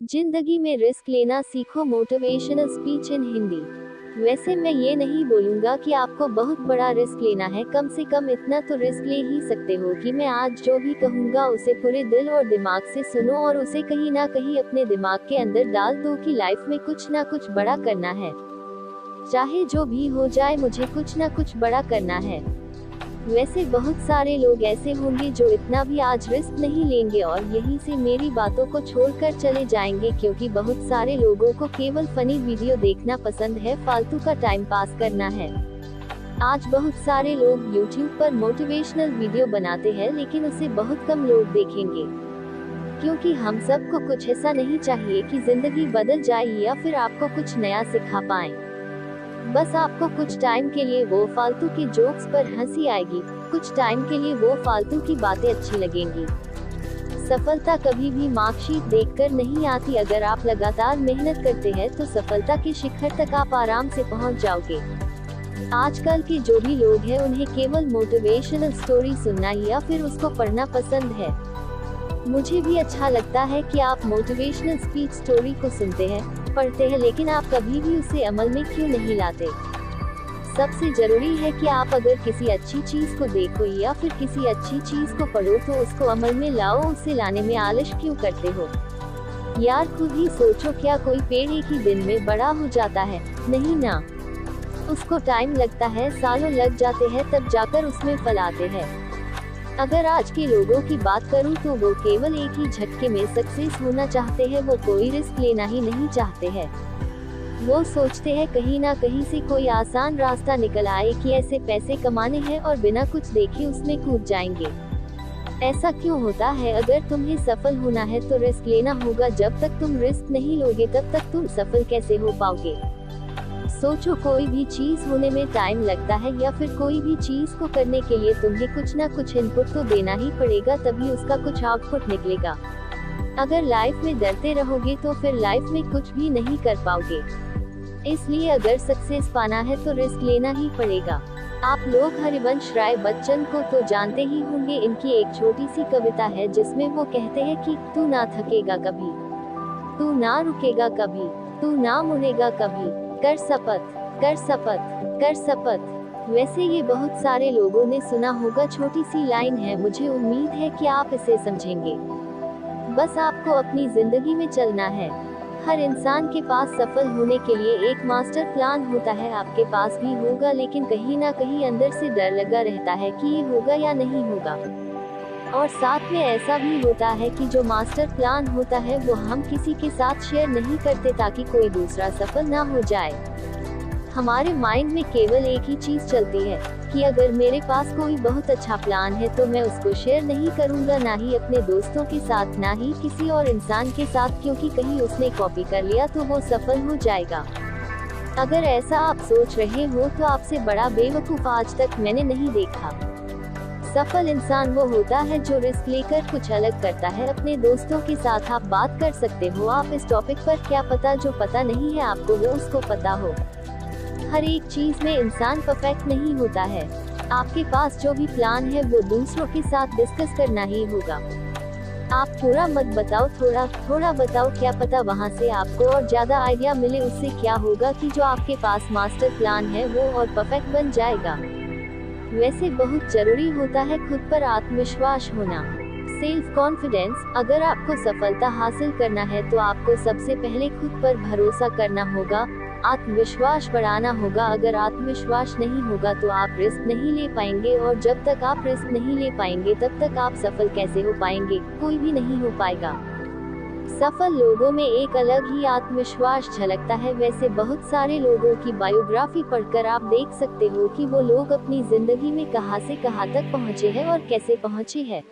जिंदगी में रिस्क लेना सीखो, मोटिवेशनल स्पीच इन हिंदी। वैसे मैं ये नहीं बोलूंगा कि आपको बहुत बड़ा रिस्क लेना है, कम से कम इतना तो रिस्क ले ही सकते हो कि मैं आज जो भी कहूंगा उसे पूरे दिल और दिमाग से सुनो और उसे कहीं ना कहीं अपने दिमाग के अंदर डाल दो कि लाइफ में कुछ ना कुछ बड़ा करना है। चाहे जो भी हो जाए, मुझे कुछ ना कुछ बड़ा करना है। वैसे बहुत सारे लोग ऐसे होंगे जो इतना भी आज रिस्क नहीं लेंगे और यहीं से मेरी बातों को छोड़कर चले जाएंगे, क्योंकि बहुत सारे लोगों को केवल फनी वीडियो देखना पसंद है, फालतू का टाइम पास करना है। आज बहुत सारे लोग YouTube पर मोटिवेशनल वीडियो बनाते हैं, लेकिन उसे बहुत कम लोग देखेंगे, क्योंकि हम सबको कुछ ऐसा नहीं चाहिए कि जिंदगी बदल जाए या फिर आपको कुछ नया सिखा पाए। बस आपको कुछ टाइम के लिए वो फालतू के जोक्स पर हंसी आएगी, कुछ टाइम के लिए वो फालतू की बातें अच्छी लगेंगी। सफलता कभी भी मार्कशीट देखकर नहीं आती। अगर आप लगातार मेहनत करते हैं तो सफलता के शिखर तक आप आराम से पहुंच जाओगे। आजकल के जो भी लोग हैं उन्हें केवल मोटिवेशनल स्टोरी सुनना या फिर उसको पढ़ना पसंद है। मुझे भी अच्छा लगता है कि आप मोटिवेशनल स्पीच स्टोरी को सुनते हैं, पढ़ते हैं, लेकिन आप कभी भी उसे अमल में क्यों नहीं लाते? सबसे जरूरी है कि आप अगर किसी अच्छी चीज को देखो या फिर किसी अच्छी चीज को पढ़ो तो उसको अमल में लाओ। उसे लाने में आलस क्यों करते हो यार? खुद ही सोचो, क्या कोई पेड़ एक ही दिन में बड़ा हो जाता है? नहीं ना, उसको टाइम लगता है, सालों लग जाते हैं, तब जाकर उसमें फल आते हैं। अगर आज के लोगों की बात करूं तो वो केवल एक ही झटके में सक्सेस होना चाहते हैं, वो कोई रिस्क लेना ही नहीं चाहते हैं। वो सोचते हैं कहीं ना कहीं से कोई आसान रास्ता निकल आए कि ऐसे पैसे कमाने हैं और बिना कुछ देखे उसमें कूद जाएंगे। ऐसा क्यों होता है? अगर तुम्हें सफल होना है तो रिस्क लेना होगा। जब तक तुम रिस्क नहीं लोगे तब तक तुम सफल कैसे हो पाओगे? सोचो, कोई भी चीज होने में टाइम लगता है या फिर कोई भी चीज को करने के लिए तुम्हें कुछ ना कुछ इनपुट तो देना ही पड़ेगा, तभी उसका कुछ आउटपुट निकलेगा। अगर लाइफ में डरते रहोगे तो फिर लाइफ में कुछ भी नहीं कर पाओगे। इसलिए अगर सक्सेस पाना है तो रिस्क लेना ही पड़ेगा। आप लोग हरिवंश राय बच्चन को तो जानते ही होंगे। इनकी एक छोटी सी कविता है जिसमें वो कहते हैं कि तू ना थकेगा कभी, तू ना रुकेगा कभी, तू ना मुड़ेगा कभी, कर शपथ, कर शपथ, कर शपथ। वैसे ये बहुत सारे लोगों ने सुना होगा। छोटी सी लाइन है, मुझे उम्मीद है कि आप इसे समझेंगे। बस आपको अपनी जिंदगी में चलना है। हर इंसान के पास सफल होने के लिए एक मास्टर प्लान होता है, आपके पास भी होगा, लेकिन कहीं ना कहीं अंदर से डर लगा रहता है कि ये होगा या नहीं होगा। और साथ में ऐसा भी होता है कि जो मास्टर प्लान होता है वो हम किसी के साथ शेयर नहीं करते ताकि कोई दूसरा सफल ना हो जाए। हमारे माइंड में केवल एक ही चीज चलती है कि अगर मेरे पास कोई बहुत अच्छा प्लान है तो मैं उसको शेयर नहीं करूंगा, ना ही अपने दोस्तों के साथ, ना ही किसी और इंसान के साथ, क्योंकि कहीं उसने कॉपी कर लिया तो वो सफल हो जाएगा। अगर ऐसा आप सोच रहे हो तो आपसे बड़ा बेवकूफ आज तक मैंने नहीं देखा। सफल इंसान वो होता है जो रिस्क लेकर कुछ अलग करता है। अपने दोस्तों के साथ आप बात कर सकते हो आप इस टॉपिक पर, क्या पता जो पता नहीं है आपको वो उसको पता हो। हर एक चीज में इंसान परफेक्ट नहीं होता है। आपके पास जो भी प्लान है वो दूसरों के साथ डिस्कस करना ही होगा। आप पूरा मत बताओ, थोड़ा थोड़ा बताओ, क्या पता वहाँ से आपको और ज्यादा आइडिया मिले। उससे क्या होगा कि जो आपके पास मास्टर प्लान है वो और परफेक्ट बन जाएगा। वैसे बहुत जरूरी होता है खुद पर आत्मविश्वास होना, सेल्फ कॉन्फिडेंस। अगर आपको सफलता हासिल करना है तो आपको सबसे पहले खुद पर भरोसा करना होगा, आत्मविश्वास बढ़ाना होगा। अगर आत्मविश्वास नहीं होगा तो आप रिस्क नहीं ले पाएंगे, और जब तक आप रिस्क नहीं ले पाएंगे तब तक आप सफल कैसे हो पाएंगे? कोई भी नहीं हो पाएगा। सफल लोगों में एक अलग ही आत्मविश्वास झलकता है। वैसे बहुत सारे लोगों की बायोग्राफी पढ़कर आप देख सकते हो कि वो लोग अपनी जिंदगी में कहां से कहां तक पहुंचे हैं और कैसे पहुंचे हैं।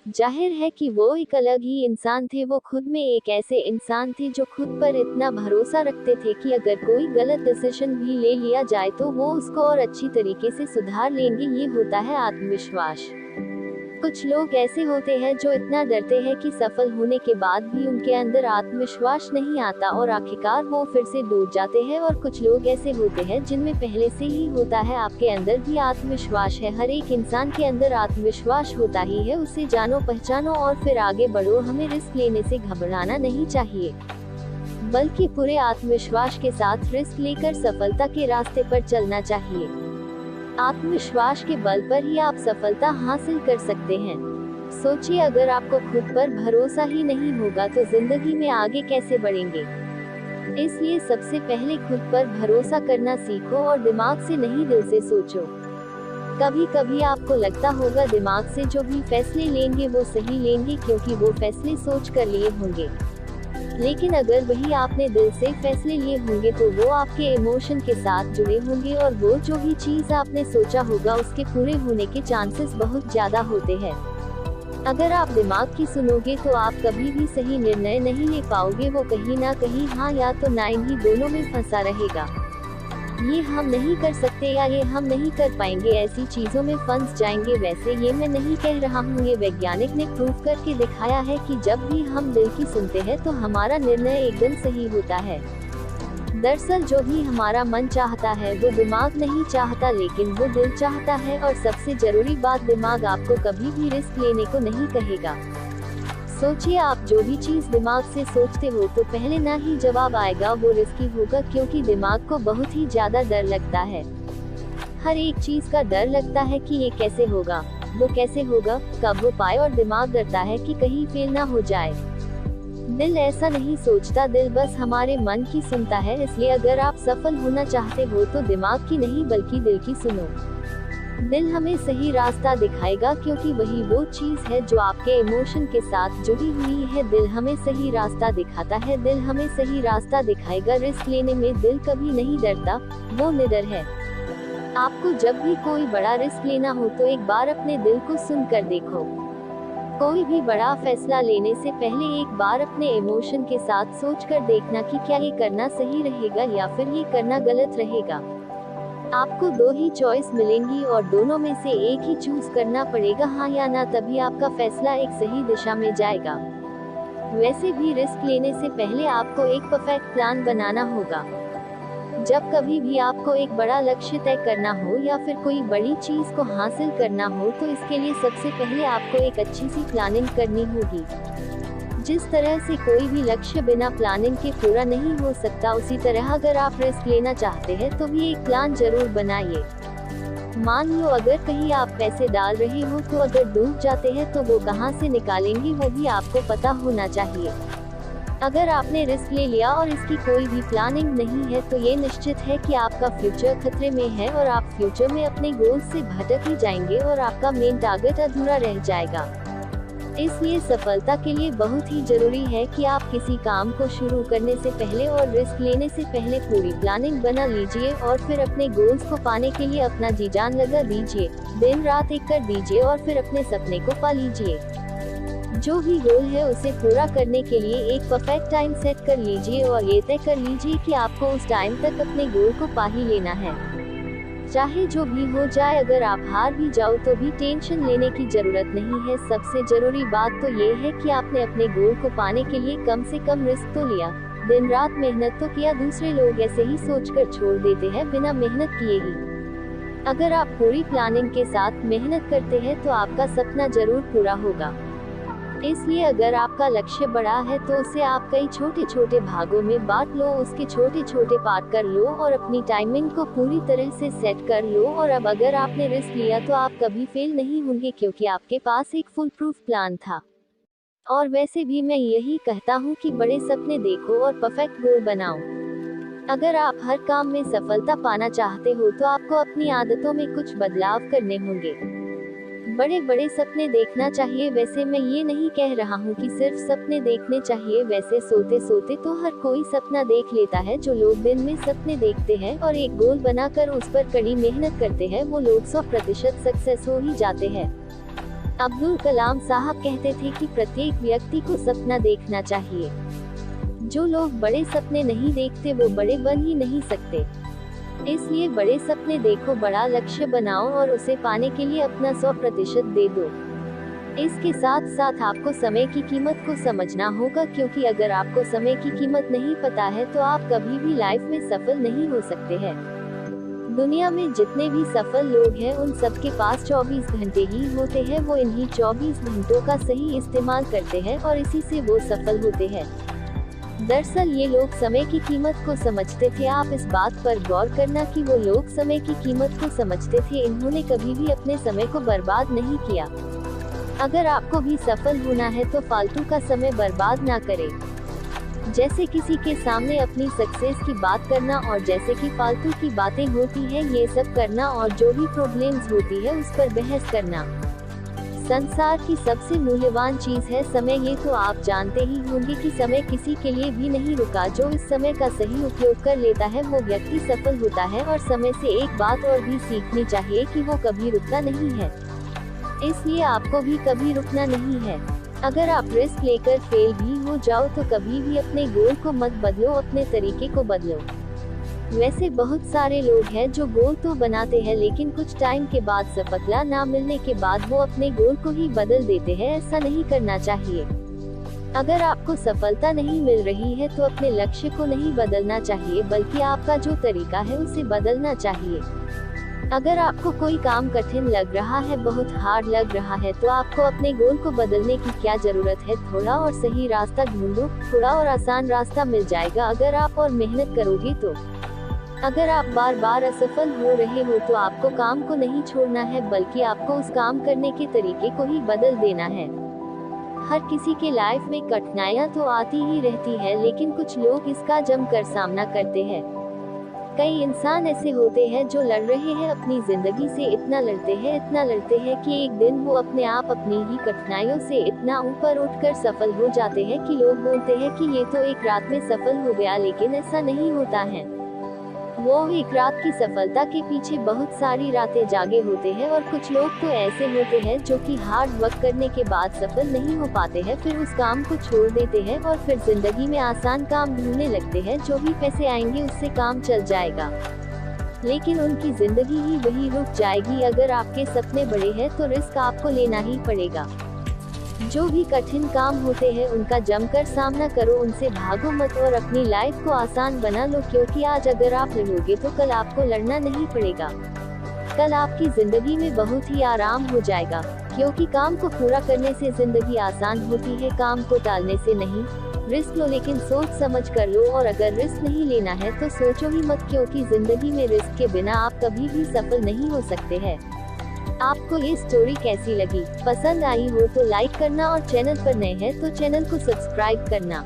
जाहिर है कि वो एक अलग ही इंसान थे। वो खुद में एक ऐसे इंसान थे जो खुद पर इतना भरोसा रखते थे कि अगर कोई गलत डिसीजन भी ले लिया जाए तो वो उसको और अच्छी तरीके से सुधार लेंगे। ये होता है आत्मविश्वास। कुछ लोग ऐसे होते हैं जो इतना डरते हैं कि सफल होने के बाद भी उनके अंदर आत्मविश्वास नहीं आता और आखिरकार वो फिर से डूब जाते हैं। और कुछ लोग ऐसे होते हैं जिनमें पहले से ही होता है। आपके अंदर भी आत्मविश्वास है, हर एक इंसान के अंदर आत्मविश्वास होता ही है। उसे जानो, पहचानो और फिर आगे बढ़ो। हमें रिस्क लेने से घबराना नहीं चाहिए, बल्कि पूरे आत्मविश्वास के साथ रिस्क लेकर सफलता के रास्ते पर चलना चाहिए। आत्मविश्वास के बल पर ही आप सफलता हासिल कर सकते हैं। सोचिए, अगर आपको खुद पर भरोसा ही नहीं होगा तो जिंदगी में आगे कैसे बढ़ेंगे। इसलिए सबसे पहले खुद पर भरोसा करना सीखो और दिमाग से नहीं, दिल से सोचो। कभी कभी आपको लगता होगा दिमाग से जो भी फैसले लेंगे वो सही लेंगे, क्योंकि वो फैसले सोच कर लिए होंगे। लेकिन अगर वही आपने दिल से फैसले लिए होंगे तो वो आपके इमोशन के साथ जुड़े होंगे और वो जो भी चीज आपने सोचा होगा उसके पूरे होने के चांसेस बहुत ज्यादा होते हैं। अगर आप दिमाग की सुनोगे तो आप कभी भी सही निर्णय नहीं ले पाओगे। वो कहीं ना कहीं हाँ या तो ना ही दोनों में फंसा रहेगा। ये हम नहीं कर सकते या ये हम नहीं कर पाएंगे, ऐसी चीजों में फंस जाएंगे। वैसे ये मैं नहीं कह रहा हूँ, ये वैज्ञानिक ने प्रूव करके दिखाया है कि जब भी हम दिल की सुनते हैं तो हमारा निर्णय एकदम सही होता है। दरअसल जो भी हमारा मन चाहता है वो दिमाग नहीं चाहता, लेकिन वो दिल चाहता है। और सबसे जरूरी बात, दिमाग आपको कभी भी रिस्क लेने को नहीं कहेगा। सोचिए, आप जो भी चीज दिमाग से सोचते हो तो पहले ना ही जवाब आएगा वो रिस्की होगा, क्योंकि दिमाग को बहुत ही ज्यादा डर लगता है। हर एक चीज का डर लगता है कि ये कैसे होगा, वो कैसे होगा, कब हो पाए। और दिमाग डरता है कि कहीं फेल ना हो जाए। दिल ऐसा नहीं सोचता, दिल बस हमारे मन की सुनता है। इसलिए अगर आप सफल होना चाहते हो तो दिमाग की नहीं बल्कि दिल की सुनो। दिल हमें सही रास्ता दिखाएगा, क्योंकि वही वो चीज है जो आपके इमोशन के साथ जुड़ी हुई है। दिल हमें सही रास्ता दिखाता है, दिल हमें सही रास्ता दिखाएगा। रिस्क लेने में दिल कभी नहीं डरता, वो निडर है। आपको जब भी कोई बड़ा रिस्क लेना हो तो एक बार अपने दिल को सुनकर देखो। कोई भी बड़ा फैसला लेने से पहले एक बार अपने इमोशन के साथ सोचकर देखना कि क्या ये करना सही रहेगा या फिर ये करना गलत रहेगा। आपको दो ही चॉइस मिलेंगी और दोनों में से एक ही चूज करना पड़ेगा, हाँ या ना, तभी आपका फैसला एक सही दिशा में जाएगा। वैसे भी रिस्क लेने से पहले आपको एक परफेक्ट प्लान बनाना होगा। जब कभी भी आपको एक बड़ा लक्ष्य तय करना हो या फिर कोई बड़ी चीज को हासिल करना हो तो इसके लिए सबसे पहले आपको एक अच्छी सी प्लानिंग करनी होगी। जिस तरह से कोई भी लक्ष्य बिना प्लानिंग के पूरा नहीं हो सकता, उसी तरह अगर आप रिस्क लेना चाहते हैं तो भी एक प्लान जरूर बनाइए। मान लो अगर कहीं आप पैसे डाल रहे हो तो अगर डूब जाते हैं तो वो कहां से निकालेंगे वो भी आपको पता होना चाहिए। अगर आपने रिस्क ले लिया और इसकी कोई भी प्लानिंग नहीं है तो ये निश्चित है कि आपका फ्यूचर खतरे में है और आप फ्यूचर में अपने गोल से भटक ही जाएंगे और आपका मेन टारगेट अधूरा रह जाएगा। इसलिए सफलता के लिए बहुत ही जरूरी है कि आप किसी काम को शुरू करने से पहले और रिस्क लेने से पहले पूरी प्लानिंग बना लीजिए और फिर अपने गोल्स को पाने के लिए अपना जी जान लगा दीजिए, दिन रात एक कर दीजिए और फिर अपने सपने को पा लीजिए। जो भी गोल है उसे पूरा करने के लिए एक परफेक्ट टाइम सेट कर लीजिए और ये तय कर लीजिए कि आपको उस टाइम तक अपने गोल को पा ही लेना है। चाहे जो भी हो जाए, अगर आप हार भी जाओ तो भी टेंशन लेने की जरूरत नहीं है। सबसे जरूरी बात तो ये है कि आपने अपने गोल को पाने के लिए कम से कम रिस्क तो लिया, दिन रात मेहनत तो किया। दूसरे लोग ऐसे ही सोचकर छोड़ देते हैं बिना मेहनत किए ही। अगर आप पूरी प्लानिंग के साथ मेहनत करते हैं तो आपका सपना जरूर पूरा होगा। इसलिए अगर आपका लक्ष्य बड़ा है तो उसे आप कई छोटे छोटे भागों में बांट लो, उसके छोटे छोटे पार्ट कर लो और अपनी टाइमिंग को पूरी तरह से सेट कर लो। और अब अगर आपने रिस्क लिया तो आप कभी फेल नहीं होंगे, क्योंकि आपके पास एक फुल प्रूफ प्लान था। और वैसे भी मैं यही कहता हूँ कि बड़े सपने देखो और परफेक्ट गोल बनाओ। अगर आप हर काम में सफलता पाना चाहते हो तो आपको अपनी आदतों में कुछ बदलाव करने होंगे। बड़े बड़े सपने देखना चाहिए। वैसे मैं ये नहीं कह रहा हूँ कि सिर्फ सपने देखने चाहिए, वैसे सोते सोते तो हर कोई सपना देख लेता है। जो लोग दिन में सपने देखते हैं और एक गोल बनाकर उस पर कड़ी मेहनत करते हैं वो लोग 100% सक्सेस हो ही जाते हैं। अब्दुल कलाम साहब कहते थे कि प्रत्येक व्यक्ति को सपना देखना चाहिए। जो लोग बड़े सपने नहीं देखते वो बड़े बन ही नहीं सकते। इसलिए बड़े सपने देखो, बड़ा लक्ष्य बनाओ और उसे पाने के लिए अपना 100% दे दो। इसके साथ साथ आपको समय की कीमत को समझना होगा, क्योंकि अगर आपको समय की कीमत नहीं पता है तो आप कभी भी लाइफ में सफल नहीं हो सकते हैं। दुनिया में जितने भी सफल लोग हैं उन सबके पास 24 घंटे ही होते हैं। वो इन्हीं 24 घंटों का सही इस्तेमाल करते हैं और इसी से वो सफल होते हैं। दरअसल ये लोग समय की कीमत को समझते थे। आप इस बात पर गौर करना कि वो लोग समय की कीमत को समझते थे। इन्होंने कभी भी अपने समय को बर्बाद नहीं किया। अगर आपको भी सफल होना है तो फालतू का समय बर्बाद ना करें। जैसे किसी के सामने अपनी सक्सेस की बात करना और जैसे कि फालतू की बातें होती हैं ये सब करना, और जो भी प्रॉब्लम्स होती है उस पर बहस करना। संसार की सबसे मूल्यवान चीज है समय। ये तो आप जानते ही होंगे कि समय किसी के लिए भी नहीं रुका। जो इस समय का सही उपयोग कर लेता है वो व्यक्ति सफल होता है। और समय से एक बात और भी सीखनी चाहिए कि वो कभी रुकता नहीं है, इसलिए आपको भी कभी रुकना नहीं है। अगर आप रिस्क लेकर फेल भी हो जाओ तो कभी भी अपने गोल को मत बदलो, अपने तरीके को बदलो। वैसे बहुत सारे लोग हैं जो गोल तो बनाते हैं लेकिन कुछ टाइम के बाद सफलता ना मिलने के बाद वो अपने गोल को ही बदल देते हैं। ऐसा नहीं करना चाहिए। अगर आपको सफलता नहीं मिल रही है तो अपने लक्ष्य को नहीं बदलना चाहिए, बल्कि आपका जो तरीका है उसे बदलना चाहिए। अगर आपको कोई काम कठिन लग रहा है, बहुत हार्ड लग रहा है, तो आपको अपने गोल को बदलने की क्या जरूरत है। थोड़ा और सही रास्ता ढूंढो, थोड़ा और आसान रास्ता मिल जाएगा अगर आप और मेहनत करोगे तो। अगर आप बार बार असफल हो रहे हो तो आपको काम को नहीं छोड़ना है, बल्कि आपको उस काम करने के तरीके को ही बदल देना है। हर किसी के लाइफ में कठिनाइयाँ तो आती ही रहती है, लेकिन कुछ लोग इसका जमकर सामना करते हैं। कई इंसान ऐसे होते हैं जो लड़ रहे हैं अपनी जिंदगी से, इतना लड़ते हैं कि एक दिन वो अपने आप अपनी ही कठिनाइयों से इतना ऊपर उठकर सफल हो जाते हैं कि लोग बोलते हैं कि ये तो एक रात में सफल हो गया, लेकिन ऐसा नहीं होता है। वो एक रात की सफलता के पीछे बहुत सारी रातें जागे होते हैं। और कुछ लोग तो ऐसे होते हैं जो कि हार्ड वर्क करने के बाद सफल नहीं हो पाते हैं, फिर उस काम को छोड़ देते हैं और फिर जिंदगी में आसान काम ढूंढने लगते हैं। जो भी पैसे आएंगे उससे काम चल जाएगा, लेकिन उनकी जिंदगी ही वही रुक जाएगी। अगर आपके सपने बड़े हैं तो रिस्क आपको लेना ही पड़ेगा। जो भी कठिन काम होते हैं उनका जमकर सामना करो, उनसे भागो मत और अपनी लाइफ को आसान बना लो, क्योंकि आज अगर आप लड़ोगे तो कल आपको लड़ना नहीं पड़ेगा। कल आपकी जिंदगी में बहुत ही आराम हो जाएगा, क्योंकि काम को पूरा करने से जिंदगी आसान होती है, काम को टालने से नहीं। रिस्क लो, लेकिन सोच समझ कर लो। और अगर रिस्क नहीं लेना है तो सोचो ही मत, क्योंकि जिंदगी में रिस्क के बिना आप कभी भी सफल नहीं हो सकते हैं। आपको ये स्टोरी कैसी लगी? पसंद आई हो तो लाइक करना और चैनल पर नए हैं तो चैनल को सब्सक्राइब करना।